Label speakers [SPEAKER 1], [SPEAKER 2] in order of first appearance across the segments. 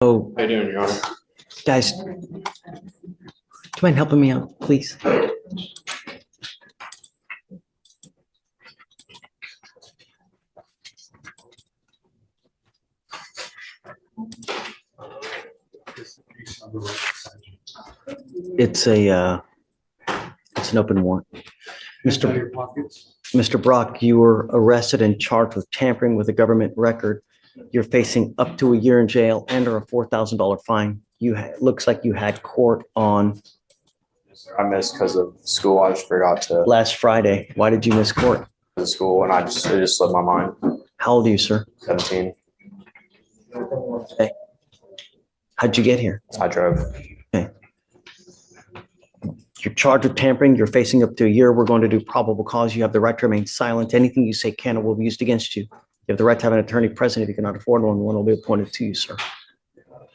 [SPEAKER 1] Oh,
[SPEAKER 2] How you doing, Your Honor?
[SPEAKER 1] guys, do you mind helping me out, please? It's it's an open warrant. Mr. Brock, you were arrested and charged with tampering with a government record. You're facing up to a year in jail and or a $4,000 fine. Looks like you had court on
[SPEAKER 2] I missed because of school. I just forgot to
[SPEAKER 1] last Friday. Why did you miss court?
[SPEAKER 2] go to school, and it just slipped my mind.
[SPEAKER 1] How old are you, sir?
[SPEAKER 2] 17.
[SPEAKER 1] Hey, how'd you get here?
[SPEAKER 2] I drove.
[SPEAKER 1] Okay. You're charged with tampering. You're facing up to a year. We're going to do probable cause. You have the right to remain silent. Anything you say can or will be used against you. You have the right to have an attorney present. If you cannot afford one will be appointed to you, sir.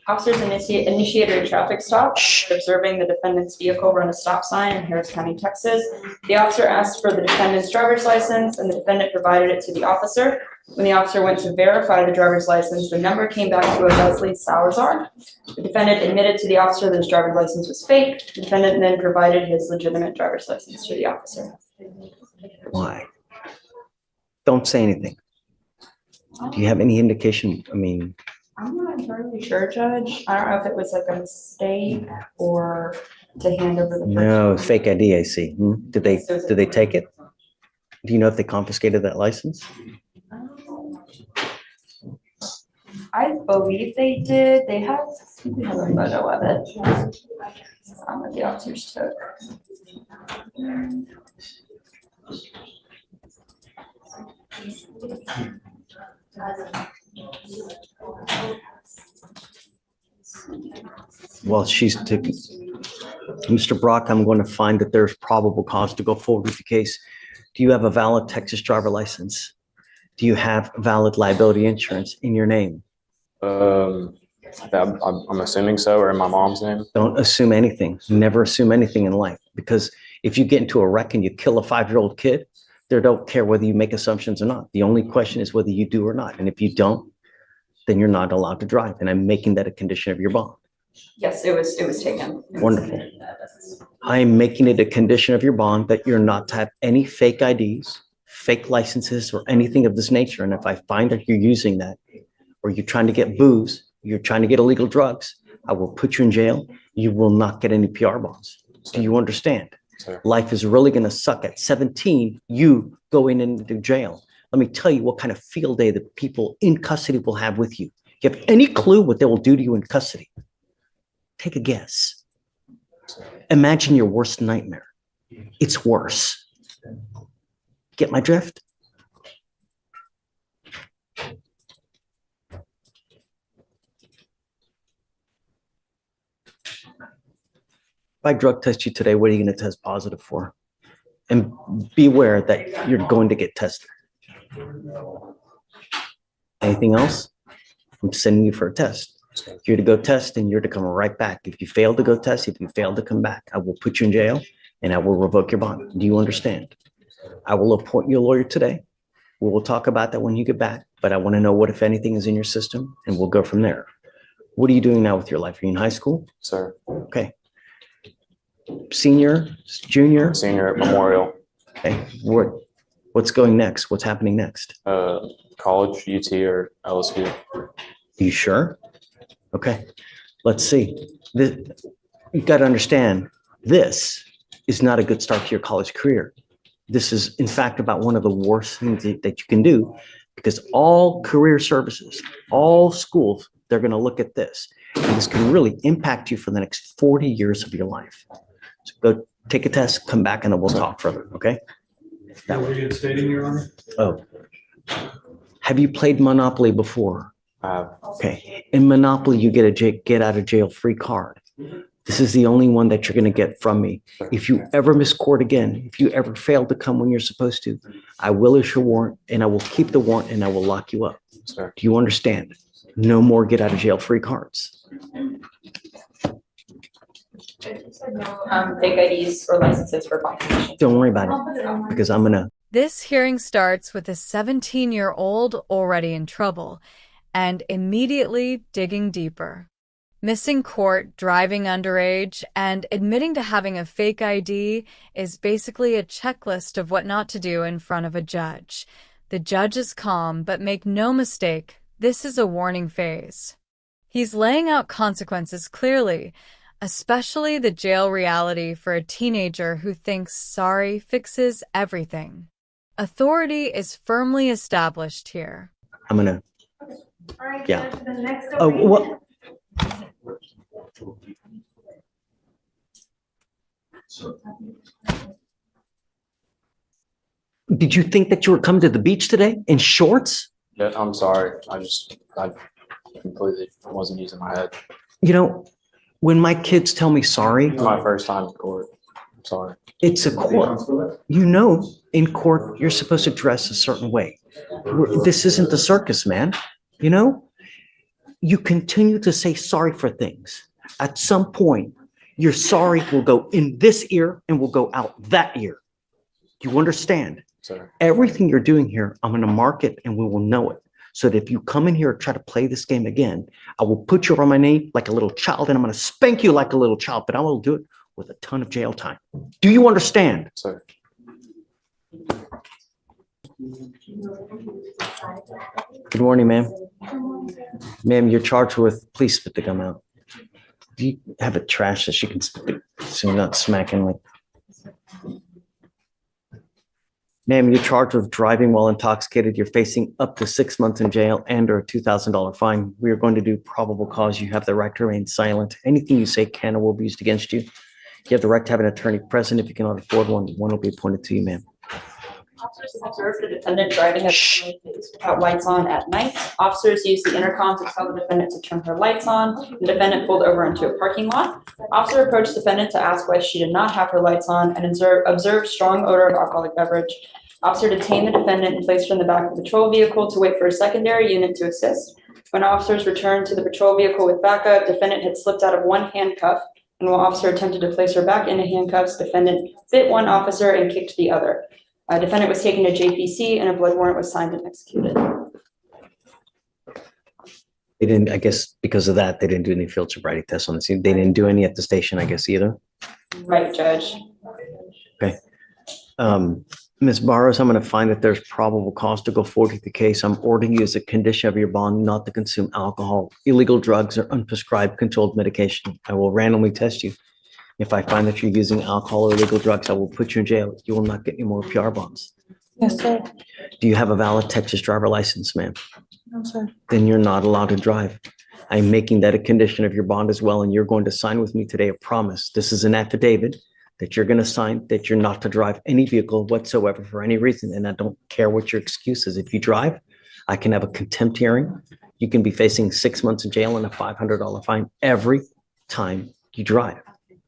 [SPEAKER 3] Officers initiated a traffic stop, observing the defendant's vehicle run a stop sign in Harris County, Texas. The officer asked for the defendant's driver's license, and the defendant provided it to the officer. When the officer went to verify the driver's license, the number came back to a Leslie Salazar. The defendant admitted to the officer that his driver's license was fake. The defendant then provided his legitimate driver's license to the officer.
[SPEAKER 1] Why? Don't say anything. Do you have any indication? I mean,
[SPEAKER 3] I'm not entirely sure, Judge. I don't know if it was like a mistake or to hand over the.
[SPEAKER 1] no, fake ID, I see. Did they take it? Do you know if they confiscated that license?
[SPEAKER 3] I believe they did. They have a photo of it. That the officers took.
[SPEAKER 1] Well, Mr. Brock, I'm going to find that there's probable cause to go forward with the case. Do you have a valid Texas driver license? Do you have valid liability insurance in your name?
[SPEAKER 2] I'm assuming so, or in my mom's name.
[SPEAKER 1] Don't assume anything. Never assume anything in life, because if you get into a wreck and you kill a 5-year-old kid, they don't care whether you make assumptions or not. The only question is whether you do or not. And if you don't, then you're not allowed to drive. And I'm making that a condition of your bond.
[SPEAKER 3] Yes, it was taken.
[SPEAKER 1] Wonderful. I am making it a condition of your bond that you're not to have any fake IDs, fake licenses, or anything of this nature. And if I find that you're using that, or you're trying to get booze, you're trying to get illegal drugs, I will put you in jail. You will not get any PR bonds. Do you understand?
[SPEAKER 2] Sir.
[SPEAKER 1] Life is really going to suck. At 17, you going into jail. Let me tell you what kind of field day the people in custody will have with you. Do you have any clue what they will do to you in custody? Take a guess. Imagine your worst nightmare. It's worse. Get my drift? If I drug test you today, what are you going to test positive for? And beware that you're going to get tested. Anything else? I'm sending you for a test. You're to go test and you're to come right back. If you fail to go test, if you fail to come back, I will put you in jail and I will revoke your bond. Do you understand? I will appoint you a lawyer today. We will talk about that when you get back, but I want to know what, if anything, is in your system, and we'll go from there. What are you doing now with your life? Are you in high school?
[SPEAKER 2] Sir.
[SPEAKER 1] Okay. Senior, junior?
[SPEAKER 2] Senior at Memorial.
[SPEAKER 1] Okay. What's going next? What's happening next?
[SPEAKER 2] College, UT, or LSU.
[SPEAKER 1] You sure? Okay. Let's see. You've got to understand, this is not a good start to your college career. This is, in fact, about one of the worst things that you can do, because all career services, all schools, they're going to look at this. And this can really impact you for the next 40 years of your life. So go take a test, come back, and then we'll talk further, okay?
[SPEAKER 4] That way. Reinstating, Your Honor?
[SPEAKER 1] Oh. Have you played Monopoly before? Okay. In Monopoly, you get a get out of jail free card. This is the only one that you're going to get from me. If you ever miss court again, if you ever fail to come when you're supposed to, I will issue a warrant, and I will keep the warrant, and I will lock you up.
[SPEAKER 2] Sir.
[SPEAKER 1] Do you understand? No more get out of jail free cards.
[SPEAKER 3] Fake IDs or licenses for confirmation.
[SPEAKER 1] Don't worry about it, because I'm going to.
[SPEAKER 5] This hearing starts with a 17-year-old already in trouble and immediately digging deeper. Missing court, driving underage, and admitting to having a fake ID is basically a checklist of what not to do in front of a judge. The judge is calm, but make no mistake, this is a warning phase. He's laying out consequences clearly, especially the jail reality for a teenager who thinks sorry fixes everything. Authority is firmly established here.
[SPEAKER 1] I'm gonna,
[SPEAKER 6] All right,
[SPEAKER 1] Yeah.
[SPEAKER 6] Judge, the next
[SPEAKER 1] oh,
[SPEAKER 6] arraignment-
[SPEAKER 1] what? Did you think that you were coming to the beach today in shorts?
[SPEAKER 2] Yeah, I'm sorry. I completely wasn't using my head.
[SPEAKER 1] You know, when my kids tell me sorry,
[SPEAKER 2] It's my first time in court. I'm sorry.
[SPEAKER 1] it's a court. You know, in court, you're supposed to dress a certain way. This isn't the circus, man. You know, you continue to say sorry for things. At some point, your sorry will go in this ear and will go out that ear. You understand?
[SPEAKER 2] Sir.
[SPEAKER 1] Everything you're doing here, I'm going to mark it and we will know it. So that if you come in here and try to play this game again, I will put you on my knee like a little child and I'm going to spank you like a little child, but I will do it with a ton of jail time. Do you understand?
[SPEAKER 2] Sir.
[SPEAKER 1] Good morning, ma'am. Ma'am, you're charged with, please spit the gum out. Do you have a trash that she can spit it so you're not smacking like? Ma'am, you're charged with driving while intoxicated. You're facing up to 6 months in jail and or a $2,000 fine. We are going to do probable cause. You have the right to remain silent. Anything you say can or will be used against you. You have the right to have an attorney present. If you cannot afford one, one will be appointed to you, ma'am.
[SPEAKER 3] Officers observed the defendant driving without lights on at night. Officers used the intercom to tell the defendant to turn her lights on. The defendant pulled over into a parking lot. Officer approached the defendant to ask why she did not have her lights on and observed strong odor of alcoholic beverage. Officer detained the defendant and placed her in the back of the patrol vehicle to wait for a secondary unit to assist. When officers returned to the patrol vehicle with backup, defendant had slipped out of one handcuff, and while officer attempted to place her back into handcuffs, defendant bit one officer and kicked the other. Defendant was taken to JPC and a blood warrant was signed and executed.
[SPEAKER 1] They didn't, I guess because of that, they didn't do any field sobriety tests on the scene. They didn't do any at the station, I guess, either.
[SPEAKER 3] Right, Judge.
[SPEAKER 1] Okay. Ms. Barrows, I'm going to find that there's probable cause to go forward with the case. I'm ordering you as a condition of your bond not to consume alcohol, illegal drugs, or unprescribed controlled medication. I will randomly test you. If I find that you're using alcohol or illegal drugs, I will put you in jail. You will not get any more PR bonds.
[SPEAKER 7] Yes, sir.
[SPEAKER 1] Do you have a valid Texas driver license, ma'am?
[SPEAKER 7] No, sir.
[SPEAKER 1] Then you're not allowed to drive. I'm making that a condition of your bond as well, and you're going to sign with me today a promise. This is an affidavit that you're going to sign that you're not to drive any vehicle whatsoever for any reason, and I don't care what your excuse is. If you drive, I can have a contempt hearing. You can be facing 6 months in jail and a $500 fine every time you drive.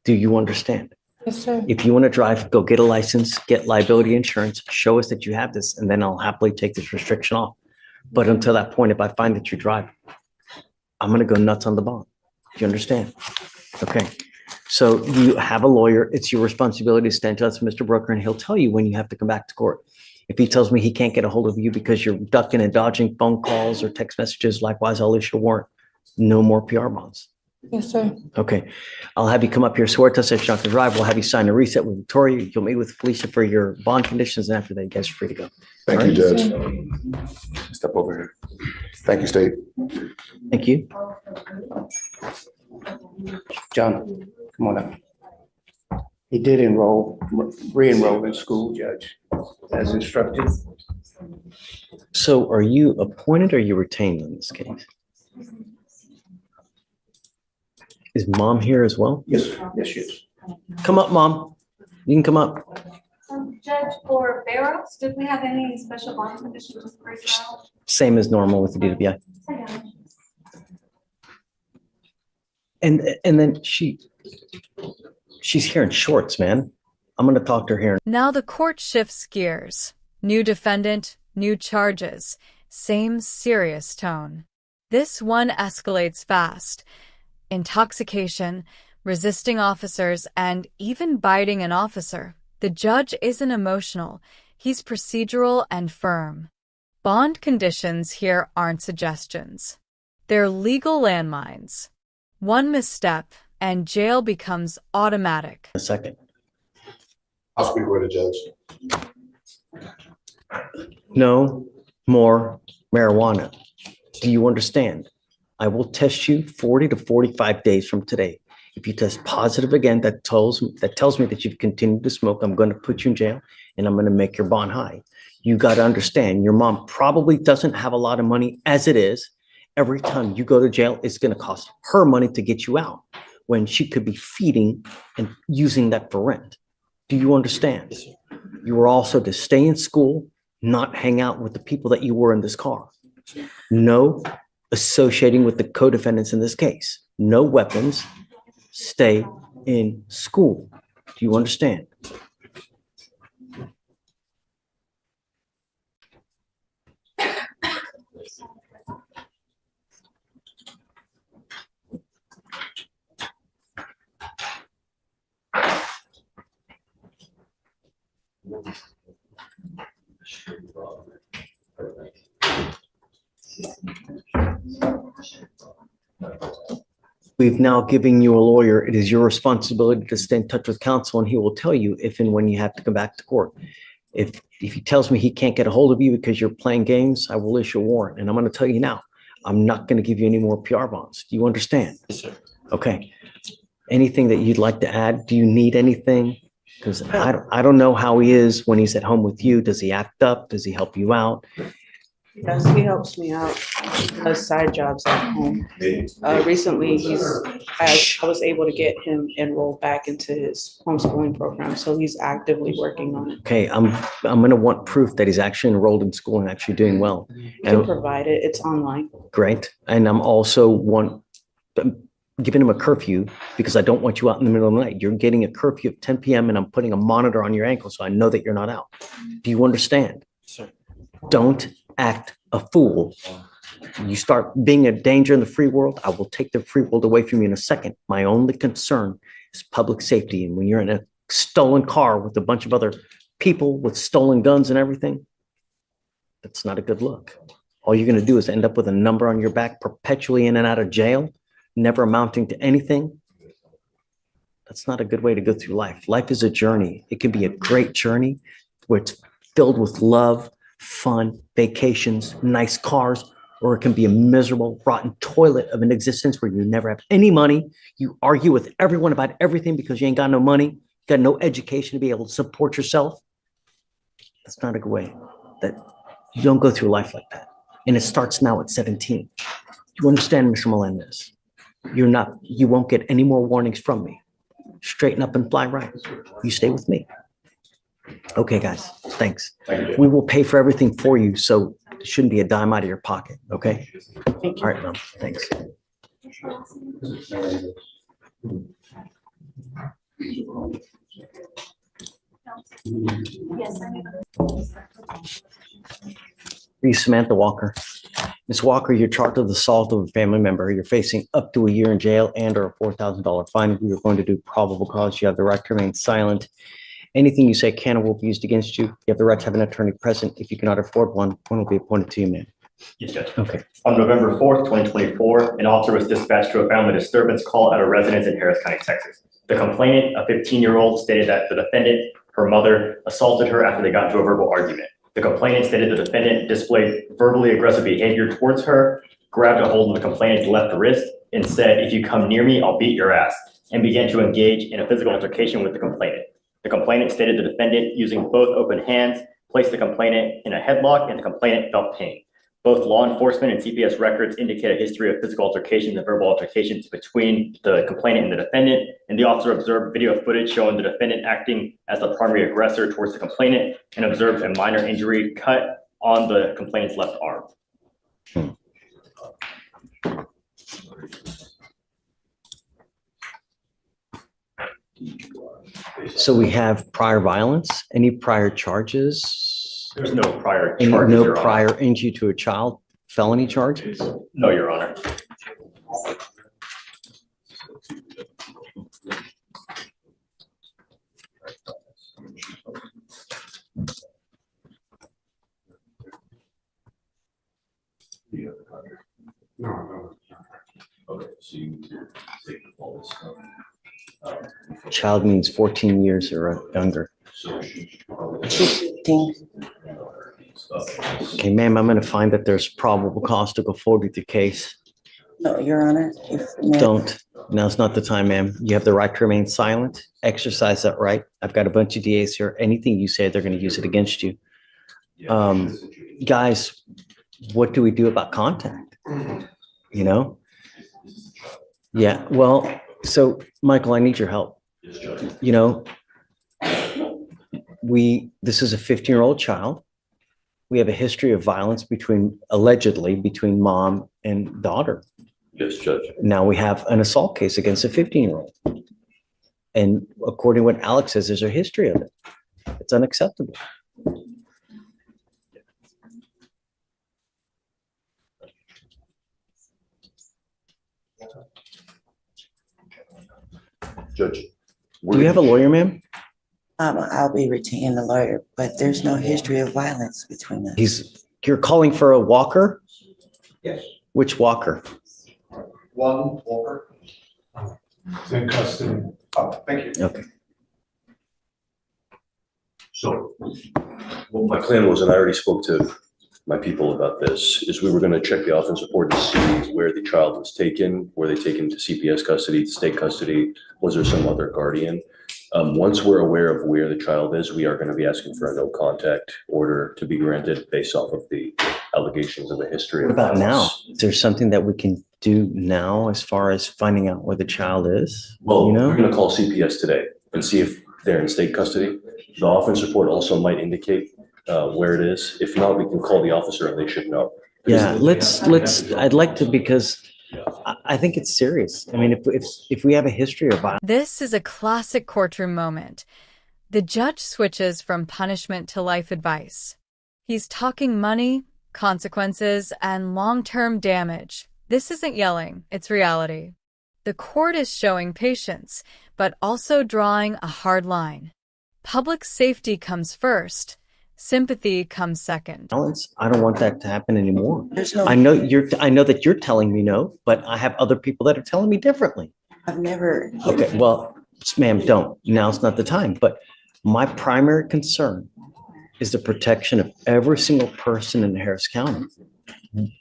[SPEAKER 1] Do you understand?
[SPEAKER 7] Yes, sir.
[SPEAKER 1] If you want to drive, go get a license, get liability insurance, show us that you have this, and then I'll happily take this restriction off. But until that point, if I find that you drive, I'm going to go nuts on the bond. Do you understand? Okay. So you have a lawyer. It's your responsibility to stand to us, Mr. Brooker, and he'll tell you when you have to come back to court. If he tells me he can't get a hold of you because you're ducking and dodging phone calls or text messages, likewise, I'll issue a warrant. No more PR bonds.
[SPEAKER 7] Yes, sir.
[SPEAKER 1] Okay. I'll have you come up here, swear to us that you're not going to drive. We'll have you sign a reset with Victoria. You'll meet with Felicia for your bond conditions, and after that, you guys are free to go.
[SPEAKER 8] Thank you, Judge. Step over here. Thank you, State.
[SPEAKER 1] Thank you.
[SPEAKER 9] John, come on up. He did re-enroll in school, Judge, as instructed.
[SPEAKER 1] So are you appointed or are you retained in this case? Is mom here as well?
[SPEAKER 9] Yes, yes, yes.
[SPEAKER 1] Come up, mom. You can come up.
[SPEAKER 6] Judge, for Barrows, did we have any special bond conditions for his child?
[SPEAKER 1] Same as normal with the DWI. And then she's here in shorts, man. I'm going to talk to her here.
[SPEAKER 5] Now the court shifts gears. New defendant, new charges. Same serious tone. This one escalates fast. Intoxication, resisting officers, and even biting an officer. The judge isn't emotional. He's procedural and firm. Bond conditions here aren't suggestions. They're legal landmines. One misstep, and jail becomes automatic.
[SPEAKER 1] A second.
[SPEAKER 8] I'll speak with the judge.
[SPEAKER 1] No more marijuana. Do you understand? I will test you 40 to 45 days from today. If you test positive again, that tells me that you've continued to smoke. I'm going to put you in jail and I'm going to make your bond high. You got to understand, your mom probably doesn't have a lot of money as it is. Every time you go to jail, it's going to cost her money to get you out when she could be feeding and using that for rent. Do you understand? You are also to stay in school, not hang out with the people that you were in this car. No associating with the co-defendants in this case. No weapons. Stay in school. Do you understand? We've now given you a lawyer. It is your responsibility to stay in touch with counsel, and he will tell you if and when you have to come back to court. If he tells me he can't get a hold of you because you're playing games, I will issue a warrant. And I'm going to tell you now, I'm not going to give you any more PR bonds. Do you understand?
[SPEAKER 2] Yes, sir.
[SPEAKER 1] Okay. Anything that you'd like to add? Do you need anything? Because I don't know how he is when he's at home with you. Does he act up? Does he help you out?
[SPEAKER 10] Yes, he helps me out. He does side jobs at home. Recently, I was able to get him enrolled back into his homeschooling program, so he's actively working on it.
[SPEAKER 1] Okay, I'm going to want proof that he's actually enrolled in school and actually doing well.
[SPEAKER 10] We can provide it. It's online.
[SPEAKER 1] Great. And I'm also giving him a curfew because I don't want you out in the middle of the night. You're getting a curfew at 10 p.m. and I'm putting a monitor on your ankle so I know that you're not out. Do you understand?
[SPEAKER 2] Sir.
[SPEAKER 1] Don't act a fool. You start being a danger in the free world, I will take the free world away from you in a second. My only concern is public safety. And when you're in a stolen car with a bunch of other people with stolen guns and everything, that's not a good look. All you're going to do is end up with a number on your back, perpetually in and out of jail, never amounting to anything. That's not a good way to go through life. Life is a journey. It can be a great journey where it's filled with love, fun, vacations, nice cars, or it can be a miserable, rotten toilet of an existence where you never have any money. You argue with everyone about everything because you ain't got no money. You got no education to be able to support yourself. That's not a good way. That you don't go through life like that. And it starts now at 17. You understand, Mr. Melendez? You won't get any more warnings from me. Straighten up and fly right. You stay with me. Okay, guys, thanks.
[SPEAKER 8] Thank you.
[SPEAKER 1] We will pay for everything for you, so it shouldn't be a dime out of your pocket, okay?
[SPEAKER 10] Thank you.
[SPEAKER 1] All right, Mom, thanks.
[SPEAKER 6] Yes, I
[SPEAKER 1] Are you Samantha Walker? Ms. Walker, you're charged with assault of a family member. You're facing up to a year in jail and or a $4,000 fine. We are going to do probable cause. You have the right to remain silent. Anything you say can or will be used against you. You have the right to have an attorney present. If you cannot afford one will be appointed to you, ma'am.
[SPEAKER 11] Yes, Judge.
[SPEAKER 1] Okay.
[SPEAKER 11] On November 4th, 2024, an officer was dispatched to a family disturbance call at a residence in Harris County, Texas. The complainant, a 15-year-old, stated that the defendant, her mother, assaulted her after they got into a verbal argument. The complainant stated the defendant displayed verbally aggressive behavior towards her, grabbed a hold of the complainant's left wrist, and said, "If you come near me, I'll beat your ass," and began to engage in a physical altercation with the complainant. The complainant stated the defendant, using both open hands, placed the complainant in a headlock and the complainant felt pain. Both law enforcement and CPS records indicate a history of physical altercations and verbal altercations between the complainant and the defendant, and the officer observed video footage showing the defendant acting as the primary aggressor towards the complainant and observed a minor injury cut on the complainant's left arm.
[SPEAKER 1] So we have prior violence, any prior charges?
[SPEAKER 11] There's no prior
[SPEAKER 1] Any,
[SPEAKER 11] charges,
[SPEAKER 1] no
[SPEAKER 11] Your Honor.
[SPEAKER 1] prior injury to a child, felony charges?
[SPEAKER 11] No, Your Honor.
[SPEAKER 8] No. Okay, so you
[SPEAKER 1] Child means 14 years or younger. Okay, ma'am, I'm going to find that there's probable cause to go forward with your case.
[SPEAKER 12] No, Your Honor.
[SPEAKER 1] Don't. Now's not the time, ma'am. You have the right to remain silent. Exercise that right. I've got a bunch of DAs here. Anything you say, they're going to use it against you. Guys, what do we do about contact? You know? Yeah, well, so Michael, I need your help. You know, this is a 15-year-old child. We have a history of violence allegedly between mom and daughter.
[SPEAKER 13] Yes, Judge.
[SPEAKER 1] Now we have an assault case against a 15-year-old. And according to what Alex says, there's a history of it. It's unacceptable.
[SPEAKER 13] Judge.
[SPEAKER 1] Do you have a lawyer, ma'am?
[SPEAKER 12] I'll be retaining a lawyer, but there's no history of violence between us.
[SPEAKER 1] You're calling for a walker?
[SPEAKER 9] Yes.
[SPEAKER 1] Which walker?
[SPEAKER 9] One Walker.
[SPEAKER 4] It's in custody.
[SPEAKER 9] Oh, thank you.
[SPEAKER 1] Okay.
[SPEAKER 13] So what my plan was, and I already spoke to my people about this, is we were going to check the offense report to see where the child was taken. Were they taken to CPS custody, state custody? Was there some other guardian? Once we're aware of where the child is, we are going to be asking for a no contact order to be granted based off of the allegations of a history of
[SPEAKER 1] What about now?
[SPEAKER 13] violence.
[SPEAKER 1] Is there something that we can do now as far as finding out where the child is?
[SPEAKER 13] Well,
[SPEAKER 1] You know?
[SPEAKER 13] we're going to call CPS today and see if they're in state custody. The offense report also might indicate where it is. If not, we can call the officer and they should know.
[SPEAKER 1] Yeah, I'd like to, because I think it's serious. I mean, if we have a history of violence.
[SPEAKER 5] This is a classic courtroom moment. The judge switches from punishment to life advice. He's talking money, consequences, and long-term damage. This isn't yelling, it's reality. The court is showing patience, but also drawing a hard line. Public safety comes first. Sympathy comes second.
[SPEAKER 1] I don't want that to happen anymore.
[SPEAKER 12] There's no.
[SPEAKER 1] I know that you're telling me no, but I have other people that are telling me differently.
[SPEAKER 12] I've never.
[SPEAKER 1] Okay, well, ma'am, don't. Now's not the time. But my primary concern is the protection of every single person in Harris County,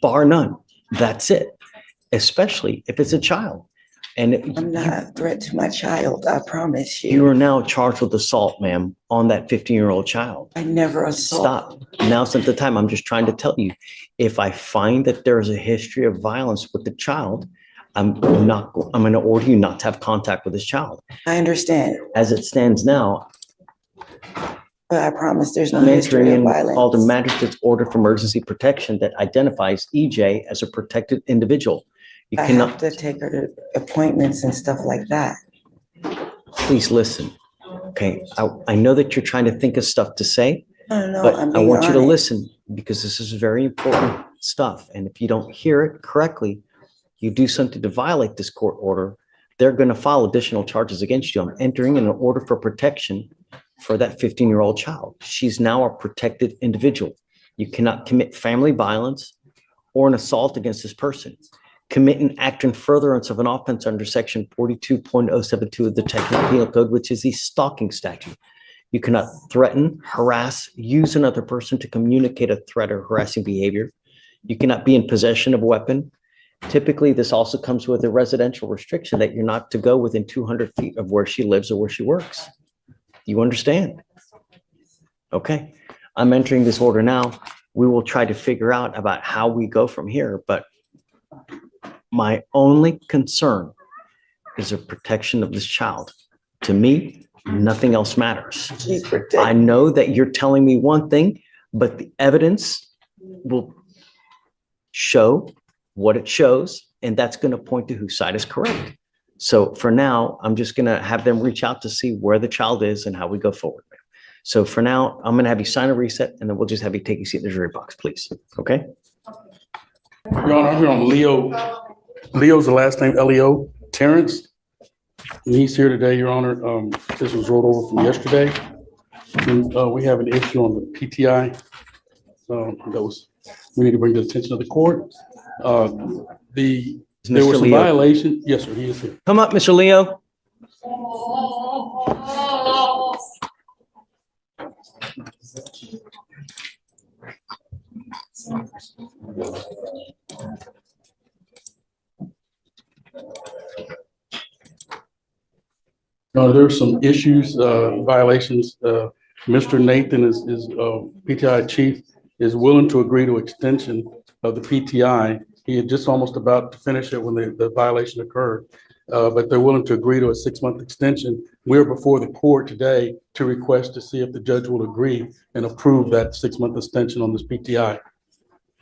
[SPEAKER 1] bar none. That's it. Especially if it's a child. And
[SPEAKER 12] I'm not a threat to my child, I promise you.
[SPEAKER 1] You are now charged with assault, ma'am, on that 15-year-old child.
[SPEAKER 12] I never assault.
[SPEAKER 1] Stop. Now's not the time. I'm just trying to tell you, if I find that there is a history of violence with the child, I'm going to order you not to have contact with this child.
[SPEAKER 12] I understand,
[SPEAKER 1] As it stands now,
[SPEAKER 12] but I promise there's no
[SPEAKER 1] I'm entering
[SPEAKER 12] history of
[SPEAKER 1] in
[SPEAKER 12] violence.
[SPEAKER 1] called a magistrate's order for emergency protection that identifies EJ as a protected individual. You
[SPEAKER 12] I
[SPEAKER 1] cannot.
[SPEAKER 12] have to take her to appointments and stuff like that.
[SPEAKER 1] Please listen. Okay, I know that you're trying to think of stuff to say,
[SPEAKER 12] No,
[SPEAKER 1] but
[SPEAKER 12] I'm
[SPEAKER 1] I
[SPEAKER 12] being
[SPEAKER 1] want you to
[SPEAKER 12] honest.
[SPEAKER 1] listen, because this is very important stuff. And if you don't hear it correctly, you do something to violate this court order, they're going to file additional charges against you. I'm entering in an order for protection for that 15-year-old child. She's now a protected individual. You cannot commit family violence or an assault against this person. Commit an act in furtherance of an offense under section 42.072 of the Technical Penal Code, which is the stalking statute. You cannot threaten, harass, use another person to communicate a threat or harassing behavior. You cannot be in possession of a weapon. Typically, this also comes with a residential restriction that you're not to go within 200 feet of where she lives or where she works. You understand? Okay, I'm entering this order now. We will try to figure out about how we go from here, but my only concern is the protection of this child. To me, nothing else matters.
[SPEAKER 12] She's protected.
[SPEAKER 1] I know that you're telling me one thing, but the evidence will show what it shows, and that's going to point to whose side is correct. So for now, I'm just going to have them reach out to see where the child is and how we go forward. So for now, I'm going to have you sign a reset, and then we'll just have you take a seat in the jury box, please. Okay?
[SPEAKER 14] Your Honor, I'm here on Leo. Leo's the last name, Leo Terrence. And he's here today, Your Honor. This was rolled over from yesterday. And we have an issue on the PTI. We need to bring to the attention of the court. The There
[SPEAKER 1] Mr.
[SPEAKER 14] were some
[SPEAKER 1] Leo.
[SPEAKER 14] violations. Yes, sir, he is here.
[SPEAKER 1] Come up, Mr. Leo.
[SPEAKER 14] There are some issues, violations. Mr. Nathan is PTI chief is willing to agree to extension of the PTI. He had just almost about to finish it when the violation occurred. But they're willing to agree to a 6-month extension. We're before the court today to request to see if the judge will agree and approve that 6-month extension on this PTI.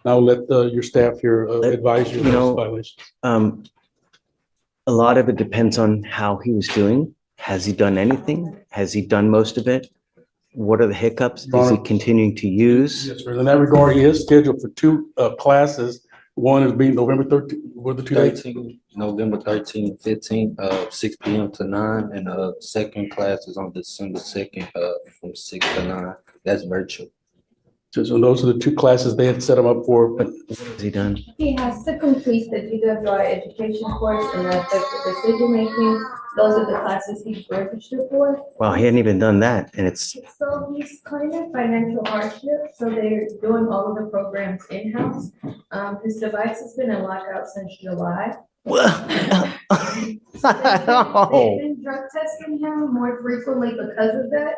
[SPEAKER 14] I'll let your staff here advise you on those violations.
[SPEAKER 1] A lot of it depends on how he was doing. Has he done anything? Has he done most of it? What are the hiccups? Is he continuing to use?
[SPEAKER 14] Yes, sir. In that regard, he is scheduled for 2 classes. One is being November 13th. What are the 2 dates?
[SPEAKER 15] November 13th, 15th, 6 p.m. to 9, and second class is on December 2nd, from 6 to 9. That's virtual.
[SPEAKER 14] So those are the 2 classes they had set him up for. But
[SPEAKER 1] what has he done?
[SPEAKER 16] He has to complete the DWI education course and the effective decision making. Those are the classes he's registered for.
[SPEAKER 1] Wow, he hadn't even done that, and it's.
[SPEAKER 16] So he's claiming financial hardship, so they're doing all of the programs in-house. His device has been in lockout since July. They've been drug testing him more frequently because of that.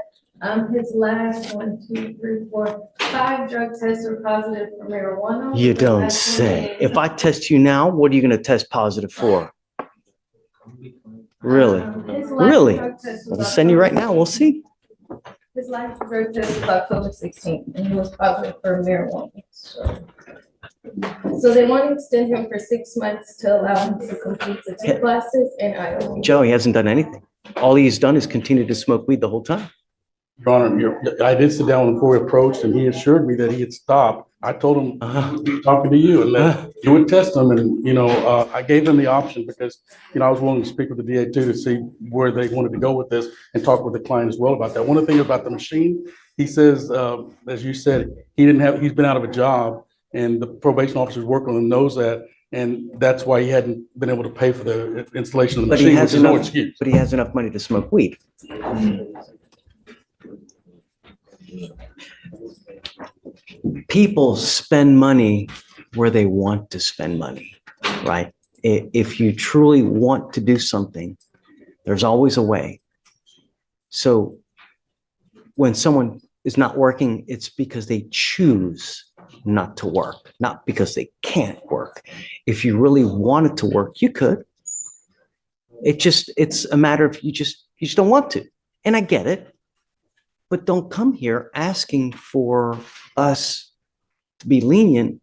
[SPEAKER 16] His last 5 drug tests are positive for marijuana.
[SPEAKER 1] You don't say. If I test you now, what are you going to test positive for? Really? Really? I'll send you right now. We'll see.
[SPEAKER 16] His last drug test was October 16th, and he was positive for marijuana. So they want to extend him for 6 months to allow him to complete the 2 classes in Iowa.
[SPEAKER 1] Joe, he hasn't done anything. All he's done is continue to smoke weed the whole time.
[SPEAKER 14] Your Honor, I did sit down before we approached, and he assured me that he had stopped. I told him talking to you and that you would test him, and I gave him the option because I was willing to speak with the DA too to see where they wanted to go with this and talk with the client as well about that. One of the things about the machine, he says, as you said, he's been out of a job, and the probation officer's working on him knows that. And that's why he hadn't been able to pay for the installation of the machine, which is no excuse.
[SPEAKER 1] But he has enough money to smoke weed. People spend money where they want to spend money, right? If you truly want to do something, there's always a way. So when someone is not working, it's because they choose not to work, not because they can't work. If you really wanted to work, you could. It's a matter of you just don't want to. And I get it. But don't come here asking for us to be lenient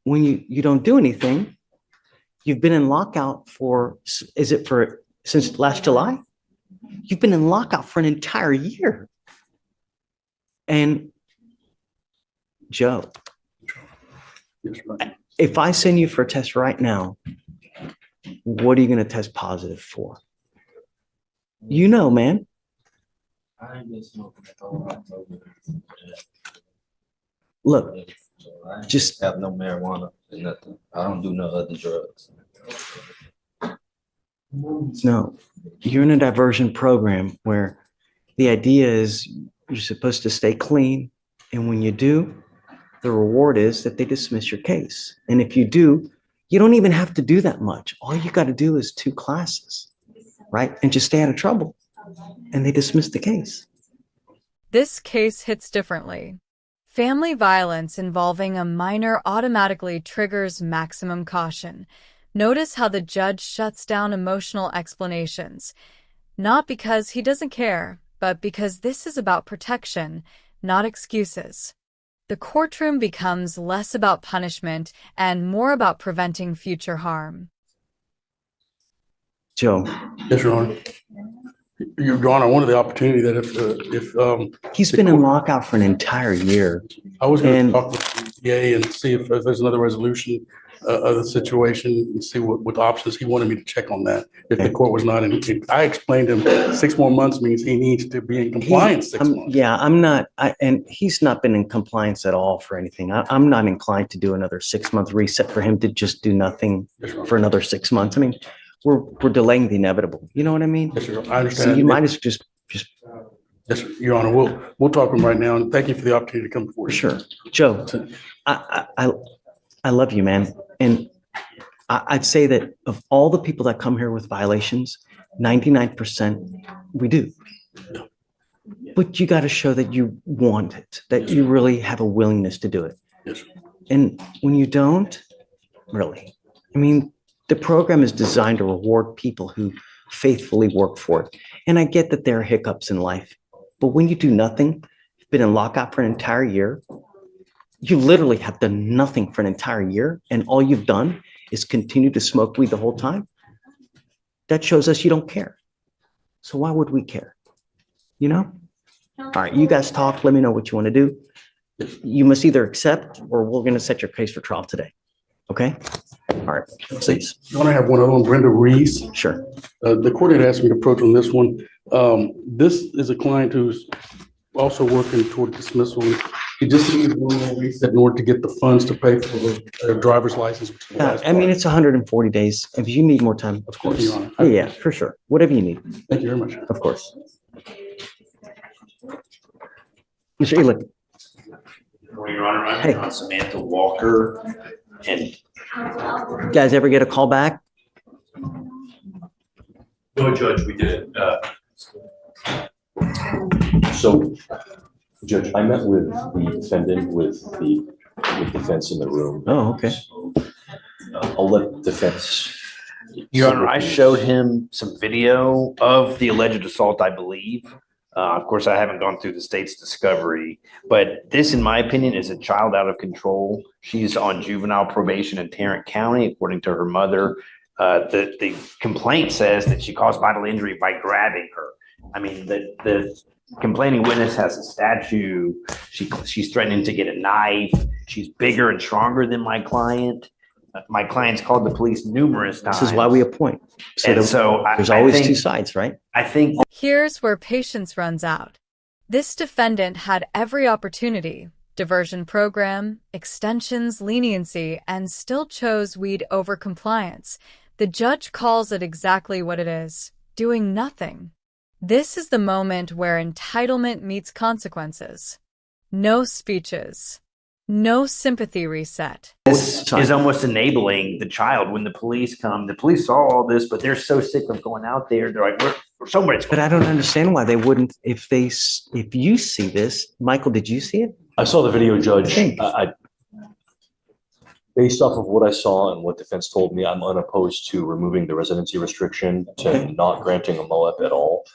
[SPEAKER 1] when you don't do anything. You've been in lockout since last July? You've been in lockout for an entire year. And Joe, if I send you for a test right now, what are you going to test positive for? Man.
[SPEAKER 15] I ain't been smoking at all October.
[SPEAKER 1] Look,
[SPEAKER 15] I just have no marijuana and nothing. I don't do no other drugs.
[SPEAKER 1] No, you're in a diversion program where the idea is you're supposed to stay clean. And when you do, the reward is that they dismiss your case. And if you do, you don't even have to do that much. All you got to do is 2 classes, right? And just stay out of trouble. And they dismiss the case.
[SPEAKER 5] This case hits differently. Family violence involving a minor automatically triggers maximum caution. Notice how the judge shuts down emotional explanations. Not because he doesn't care, but because this is about protection, not excuses. The courtroom becomes less about punishment and more about preventing future harm.
[SPEAKER 1] Joe.
[SPEAKER 14] Yes, Your Honor. Your Honor, I wanted the opportunity that if
[SPEAKER 1] he's been in lockout for an entire year.
[SPEAKER 14] I was going to talk with the DA and see if there's another resolution of the situation and see what options he wanted me to check on that. If the court was not in, I explained to him 6 more months means he needs to be in compliance 6 months.
[SPEAKER 1] Yeah, I'm not, and he's not been in compliance at all for anything. I'm not inclined to do another 6-month reset for him to just do nothing for another 6 months. I mean, we're delaying the inevitable. You know what I mean?
[SPEAKER 14] Yes, sir. I understand.
[SPEAKER 1] So you might as just.
[SPEAKER 14] Yes, sir. Your Honor, we'll talk to him right now, and thank you for the opportunity to come before you.
[SPEAKER 1] Sure. Joe, I love you, man. And I'd say that of all the people that come here with violations, 99% we do. But you got to show that you want it, that you really have a willingness to do it.
[SPEAKER 14] Yes, sir.
[SPEAKER 1] And when you don't, really, I mean, the program is designed to reward people who faithfully work for it. And I get that there are hiccups in life, but when you do nothing, you've been in lockout for an entire year, you literally have done nothing for an entire year, and all you've done is continue to smoke weed the whole time. That shows us you don't care. So why would we care? You know? All right, you guys talk. Let me know what you want to do. You must either accept or we're going to set your case for trial today. Okay? All right, please.
[SPEAKER 14] I want to have one other one, Brenda Reese.
[SPEAKER 1] Sure.
[SPEAKER 14] The court had asked me to approach on this one. This is a client who's also working toward dismissal. He just needs one more reset in order to get the funds to pay for the driver's license. Which is the last
[SPEAKER 1] I mean, it's 140 days. If you need more time, of course.
[SPEAKER 14] Your Honor.
[SPEAKER 1] Yeah, for sure. Whatever you need.
[SPEAKER 14] Thank you very much.
[SPEAKER 1] Of course. Mr. Elick.
[SPEAKER 17] Good morning, Your Honor. I'm on Samantha Walker. And
[SPEAKER 1] Guys ever get a call back?
[SPEAKER 17] no, Judge, we did it.
[SPEAKER 13] So, Judge, I met with the defendant with defense in the room.
[SPEAKER 1] Oh, okay.
[SPEAKER 13] I'll let defense.
[SPEAKER 17] Your Honor, I showed him some video of the alleged assault, I believe. Of course, I haven't gone through the state's discovery, but this, in my opinion, is a child out of control. She's on juvenile probation in Tarrant County, according to her mother. The complaint says that she caused bodily injury by grabbing her. I mean, the complaining witness has a statue. She's threatening to get a knife. She's bigger and stronger than my client. My client's called the police numerous times.
[SPEAKER 1] This is why we appoint. So there's always two sides, right?
[SPEAKER 17] I think.
[SPEAKER 5] Here's where patience runs out. This defendant had every opportunity, diversion program, extensions, leniency, and still chose weed over compliance. The judge calls it exactly what it is, doing nothing. This is the moment where entitlement meets consequences. No speeches. No sympathy reset.
[SPEAKER 17] This is almost enabling the child. When the police come, the police saw all this, but they're so sick of going out there. They're like, we're somewhere.
[SPEAKER 1] But I don't understand why they wouldn't, if you see this. Michael, did you see it?
[SPEAKER 13] I saw the video, Judge. Based off of what I saw and what defense told me, I'm unopposed to removing the residency restriction, to not granting a MOAP at all.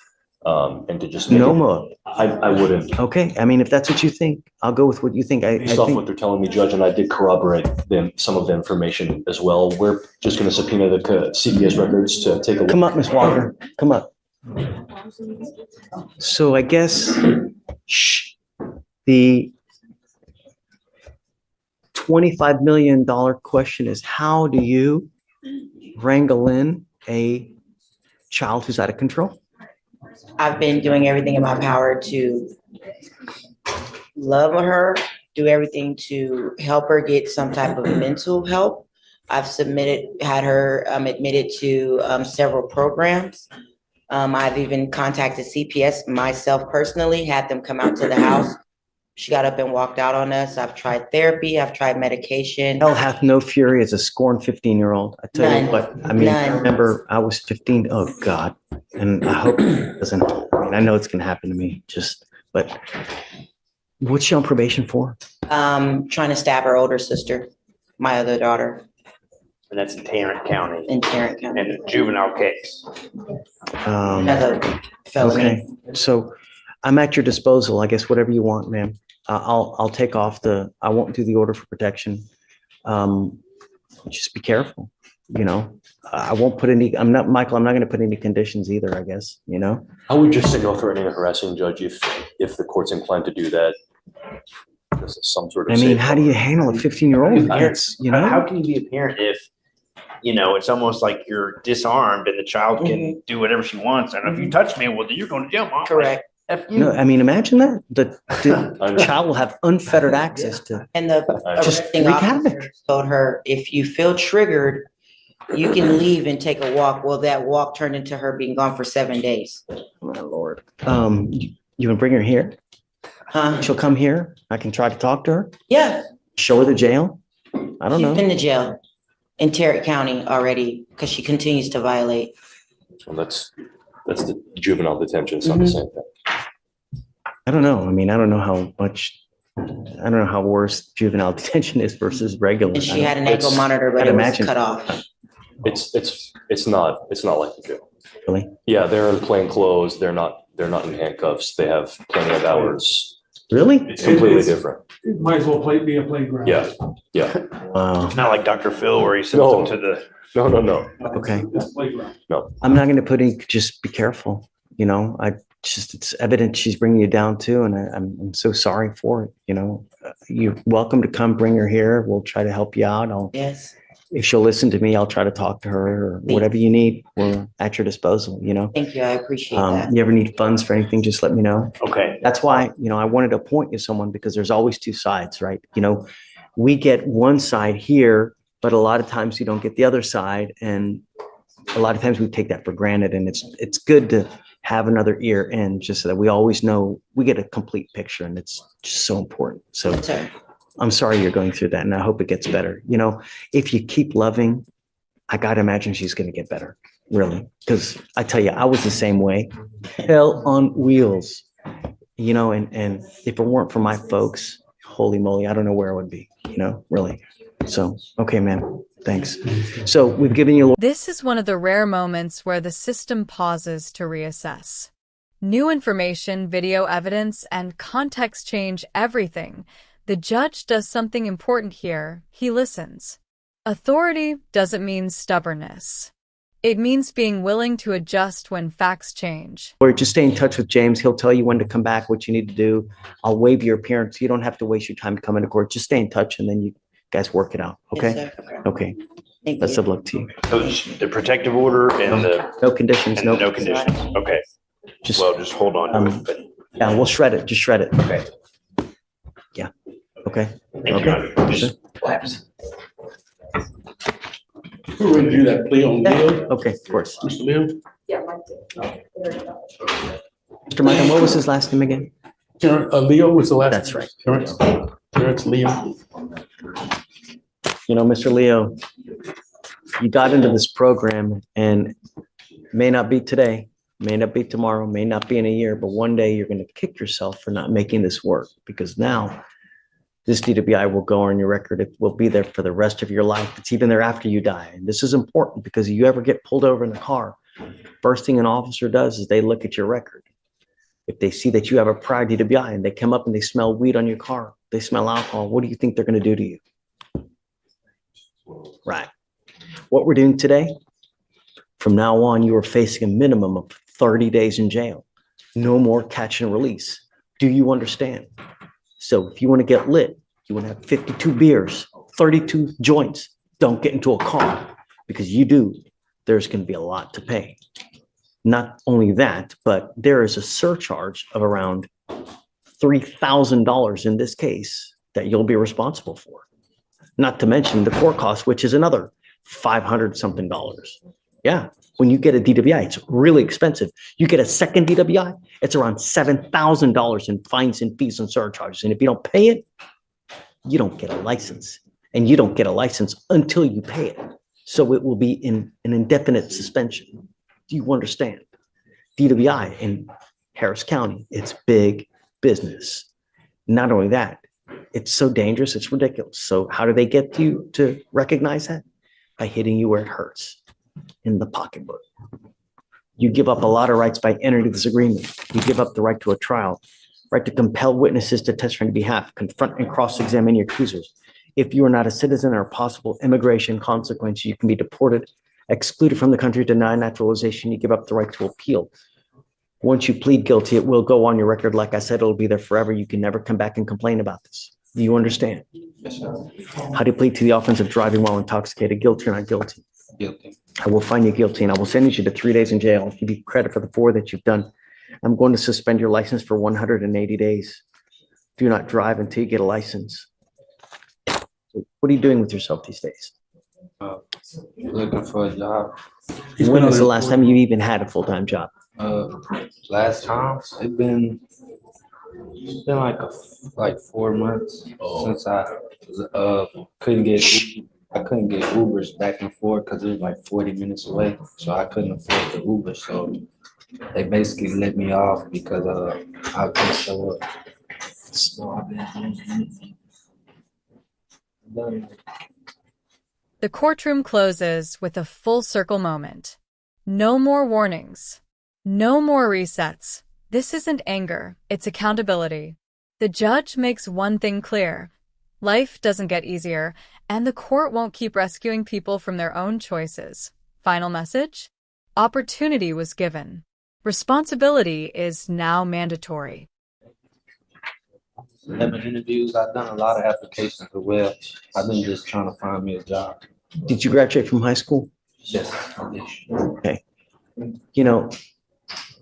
[SPEAKER 13] And to just
[SPEAKER 1] no more.
[SPEAKER 13] I wouldn't.
[SPEAKER 1] Okay, I mean, if that's what you think, I'll go with what you think.
[SPEAKER 13] Based off what they're telling me, Judge, and I did corroborate some of the information as well. We're just going to subpoena the CPS records to take a look.
[SPEAKER 1] Come up, Ms. Walker. Come up. So I guess the $25 million question is, how do you wrangle in a child who's out of control?
[SPEAKER 12] I've been doing everything in my power to love her, do everything to help her get some type of mental help. I've had her admitted to several programs. I've even contacted CPS myself personally, had them come out to the house. She got up and walked out on us. I've tried therapy. I've tried medication.
[SPEAKER 1] Hell hath no fury as a scorned 15-year-old. I tell you what, I mean, I remember I was 15. Oh God. And I hope it doesn't, I mean, I know it's going to happen to me but what's she on probation for?
[SPEAKER 12] Trying to stab her older sister, my other daughter.
[SPEAKER 17] And that's in Tarrant County.
[SPEAKER 12] In Tarrant County.
[SPEAKER 17] And a juvenile case.
[SPEAKER 12] Another felony.
[SPEAKER 1] Okay. So I'm at your disposal. I guess whatever you want, ma'am. I'll take off I won't do the order for protection. Just be careful, you know. I won't put Michael, I'm not going to put any conditions either, I guess, you know.
[SPEAKER 13] I would just say no threatening or harassing, Judge, if the court's inclined to do that. as some sort of.
[SPEAKER 1] I mean, how do you handle a 15-year-old? That's, you know,
[SPEAKER 17] How can you be a parent if, it's almost like you're disarmed and the child can do whatever she wants. And if you touch me, well, then you're going to jail, mom.
[SPEAKER 12] Correct.
[SPEAKER 17] F you.
[SPEAKER 1] no, I mean, imagine that. The child will have unfettered access to.
[SPEAKER 12] And the
[SPEAKER 1] Just
[SPEAKER 12] arresting
[SPEAKER 1] wreak
[SPEAKER 12] officer
[SPEAKER 1] havoc.
[SPEAKER 12] told her, if you feel triggered, you can leave and take a walk. Well, that walk turned into her being gone for 7 days.
[SPEAKER 1] My Lord. You can bring her here. She'll come here. I can try to talk to her.
[SPEAKER 12] Yeah.
[SPEAKER 1] Show her the jail. I don't
[SPEAKER 12] She's
[SPEAKER 1] know.
[SPEAKER 12] been to jail in Tarrant County already because she continues to violate.
[SPEAKER 13] Well, that's the juvenile detention. It's not the same thing.
[SPEAKER 1] I don't know. I mean, I don't know how worse juvenile detention is versus regular.
[SPEAKER 12] And she had an ankle monitor, but
[SPEAKER 1] I'd
[SPEAKER 12] it was
[SPEAKER 1] imagine.
[SPEAKER 12] cut off.
[SPEAKER 13] It's not like the jail.
[SPEAKER 1] Really?
[SPEAKER 13] Yeah, they're in plain clothes. They're not in handcuffs. They have plenty of hours.
[SPEAKER 1] Really?
[SPEAKER 13] It's completely different.
[SPEAKER 4] It might as well be a playground.
[SPEAKER 13] Yeah.
[SPEAKER 1] Wow.
[SPEAKER 17] It's not like Dr. Phil where he sends them to the.
[SPEAKER 13] No.
[SPEAKER 1] Okay.
[SPEAKER 4] It's a playground.
[SPEAKER 13] No.
[SPEAKER 1] I'm not going to put in, just be careful. It's evident she's bringing you down too. And I'm so sorry for it. You're welcome to come bring her here. We'll try to help you out.
[SPEAKER 12] Yes.
[SPEAKER 1] If she'll listen to me, I'll try to talk to her or whatever you need. We're at your disposal,
[SPEAKER 12] Thank you. I appreciate that.
[SPEAKER 1] You ever need funds for anything, just let me know.
[SPEAKER 17] Okay.
[SPEAKER 1] That's why, I wanted to appoint you someone because there's always two sides, right? We get one side here, but a lot of times you don't get the other side. And a lot of times we take that for granted. And it's good to have another ear in just so that we always know we get a complete picture. And it's just so important. So I'm sorry you're going through that. And I hope it gets better. If you keep loving, I got to imagine she's going to get better. Really. Because I tell you, I was the same way. Hell on wheels. And if it weren't for my folks, holy moly, I don't know where I would be, really. So, okay, man, thanks. So we've given you.
[SPEAKER 5] This is one of the rare moments where the system pauses to reassess. New information, video evidence, and context change everything. The judge does something important here. He listens. Authority doesn't mean stubbornness. It means being willing to adjust when facts change.
[SPEAKER 1] Or just stay in touch with James. He'll tell you when to come back, what you need to do. I'll waive your appearance. You don't have to waste your time to come into court. Just stay in touch and then you guys work it out. Okay?
[SPEAKER 12] Yes, sir.
[SPEAKER 1] Okay.
[SPEAKER 12] Thank
[SPEAKER 1] Best
[SPEAKER 12] you.
[SPEAKER 1] of luck to you.
[SPEAKER 17] So the protective order and
[SPEAKER 1] No conditions.
[SPEAKER 17] and no conditions. Okay.
[SPEAKER 1] Just,
[SPEAKER 17] Just hold on to it. But
[SPEAKER 1] yeah, we'll shred it. Just shred it.
[SPEAKER 17] okay.
[SPEAKER 1] Yeah. Okay.
[SPEAKER 17] Thank you. Just lapse.
[SPEAKER 14] We're ready to do that plea on Leo.
[SPEAKER 1] Okay, of course.
[SPEAKER 14] Mr. Leo?
[SPEAKER 3] Yeah, Mike did.
[SPEAKER 1] Mr. Michael, what was his last name again?
[SPEAKER 14] Leo was the last.
[SPEAKER 1] That's right.
[SPEAKER 14] Terrence Leo.
[SPEAKER 1] Mr. Leo, you got into this program and may not be today, may not be tomorrow, may not be in a year, but one day you're going to kick yourself for not making this work because now this DWI will go on your record. It will be there for the rest of your life. It's even there after you die. And this is important because if you ever get pulled over in a car, first thing an officer does is they look at your record. If they see that you have a prior DWI and they come up and they smell weed on your car, they smell alcohol, what do you think they're going to do to you? Right. What we're doing today, from now on, you are facing a minimum of 30 days in jail. No more catch and release. Do you understand? So if you want to get lit, you want to have 52 beers, 32 joints, don't get into a car because you do. There's going to be a lot to pay. Not only that, but there is a surcharge of around $3,000 in this case that you'll be responsible for. Not to mention the court cost, which is another $500 something. Yeah. When you get a DWI, it's really expensive. You get a second DWI, it's around $7,000 in fines and fees and surcharges. And if you don't pay it, you don't get a license. And you don't get a license until you pay it. So it will be in an indefinite suspension. Do you understand? DWI in Harris County, it's big business. Not only that, it's so dangerous, it's ridiculous. So how do they get you to recognize that? By hitting you where it hurts, in the pocketbook. You give up a lot of rights by entering this agreement. You give up the right to a trial, right to compel witnesses to testify on your behalf, confront and cross-examine your accusers. If you are not a citizen or possible immigration consequence, you can be deported, excluded from the country, denied naturalization. You give up the right to appeal. Once you plead guilty, it will go on your record. Like I said, it'll be there forever. You can never come back and complain about this. Do you understand?
[SPEAKER 15] Yes, sir.
[SPEAKER 1] How do you plead to the offense of driving while intoxicated? Guilty or not guilty?
[SPEAKER 15] Guilty.
[SPEAKER 1] I will find you guilty and I will sentence you to 3 days in jail. I'll give you credit for the 4 that you've done. I'm going to suspend your license for 180 days. Do not drive until you get a license. So what are you doing with yourself these days?
[SPEAKER 15] Looking for a job.
[SPEAKER 1] When is the last time you even had a full-time job?
[SPEAKER 15] Last time it's been like 4 months since I couldn't get Ubers back and forth because it was like 40 minutes away, so I couldn't afford the Uber. So they basically let me off because I couldn't show up. So I've been
[SPEAKER 5] The courtroom closes with a full circle moment. No more warnings. No more resets. This isn't anger, it's accountability. The judge makes one thing clear. Life doesn't get easier, and the court won't keep rescuing people from their own choices. Final message? Opportunity was given. Responsibility is now mandatory.
[SPEAKER 15] 11 interviews. I've done a lot of applications as well. I've been just trying to find me a job.
[SPEAKER 1] Did you graduate from high school?
[SPEAKER 15] Yes.
[SPEAKER 1] Okay. You know,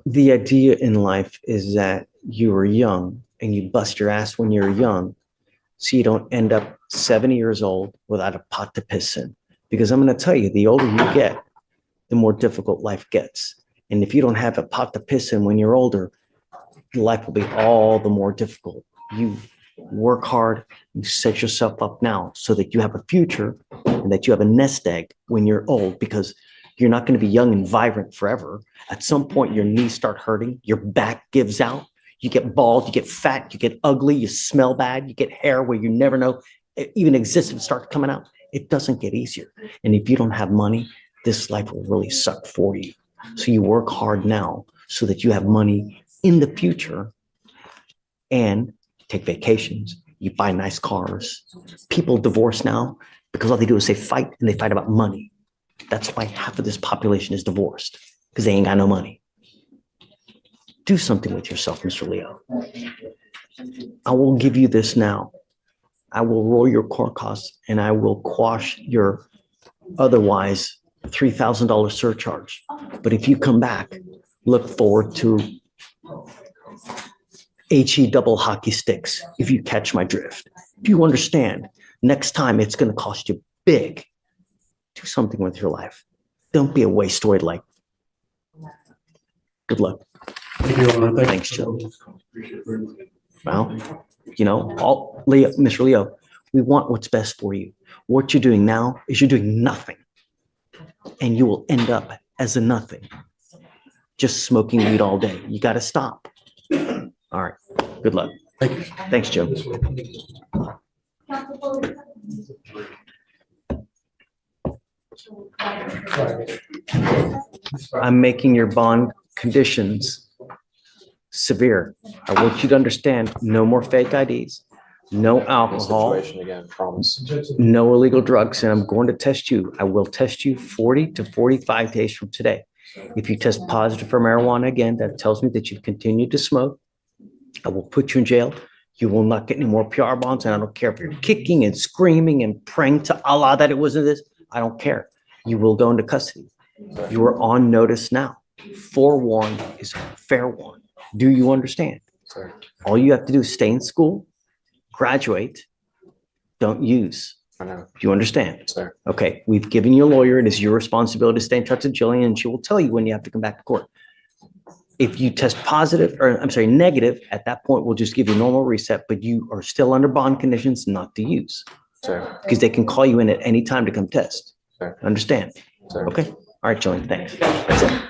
[SPEAKER 1] the idea in life is that you were young and you bust your ass when you're young so you don't end up 70 years old without a pot to piss in. Because I'm going to tell you, the older you get, the more difficult life gets. And if you don't have a pot to piss in when you're older, life will be all the more difficult. You work hard, you set yourself up now so that you have a future and that you have a nest egg when you're old, because you're not going to be young and vibrant forever. At some point, your knees start hurting, your back gives out, you get bald, you get fat, you get ugly, you smell bad, you get hair where you never know it even exists and start coming out. It doesn't get easier. And if you don't have money, this life will really suck for you. So you work hard now so that you have money in the future and take vacations. You buy nice cars. People divorce now because all they do is say fight, and they fight about money. That's why half of this population is divorced, because they ain't got no money. Do something with yourself, Mr. Leo. I will give you this now. I will roll your court costs and I will quash your otherwise $3,000 surcharge. But if you come back, look forward to HE double hockey sticks, if you catch my drift. If you understand, next time it's going to cost you big. Do something with your life. Don't be a wastoid like. Good luck.
[SPEAKER 14] Thank you, Honor.
[SPEAKER 1] Thanks, Joe. Well, you know, Leo, Mr. Leo, we want what's best for you. What you're doing now is you're doing nothing. And you will end up as a nothing. Just smoking weed all day. You got to stop. All right. Good luck.
[SPEAKER 14] Thank you.
[SPEAKER 1] Thanks, Joe. I'm making your bond conditions severe. I want you to understand, no more fake IDs, no alcohol,
[SPEAKER 2] Situation again, promise.
[SPEAKER 1] no illegal drugs, and I'm going to test you. I will test you 40 to 45 days from today. If you test positive for marijuana again, that tells me that you've continued to smoke. I will put you in jail. You will not get any more PR bonds, and I don't care if you're kicking and screaming and praying to Allah that it wasn't this. I don't care. You will go into custody. You are on notice now. Forewarned is fair warned. Do you understand?
[SPEAKER 2] Sir.
[SPEAKER 1] All you have to do is stay in school, graduate, don't use.
[SPEAKER 2] I know.
[SPEAKER 1] Do you understand?
[SPEAKER 2] Sir.
[SPEAKER 1] Okay, we've given you a lawyer. It is your responsibility to stay in touch with Jillian, and she will tell you when you have to come back to court. If you test positive, or I'm sorry, negative, at that point, we'll just give you a normal reset, but you are still under bond conditions not to use.
[SPEAKER 2] Sir.
[SPEAKER 1] Because they can call you in at any time to come test.
[SPEAKER 2] Sir.
[SPEAKER 1] Understand?
[SPEAKER 2] Sir.
[SPEAKER 1] Okay? All right, Jillian, thanks. That's it.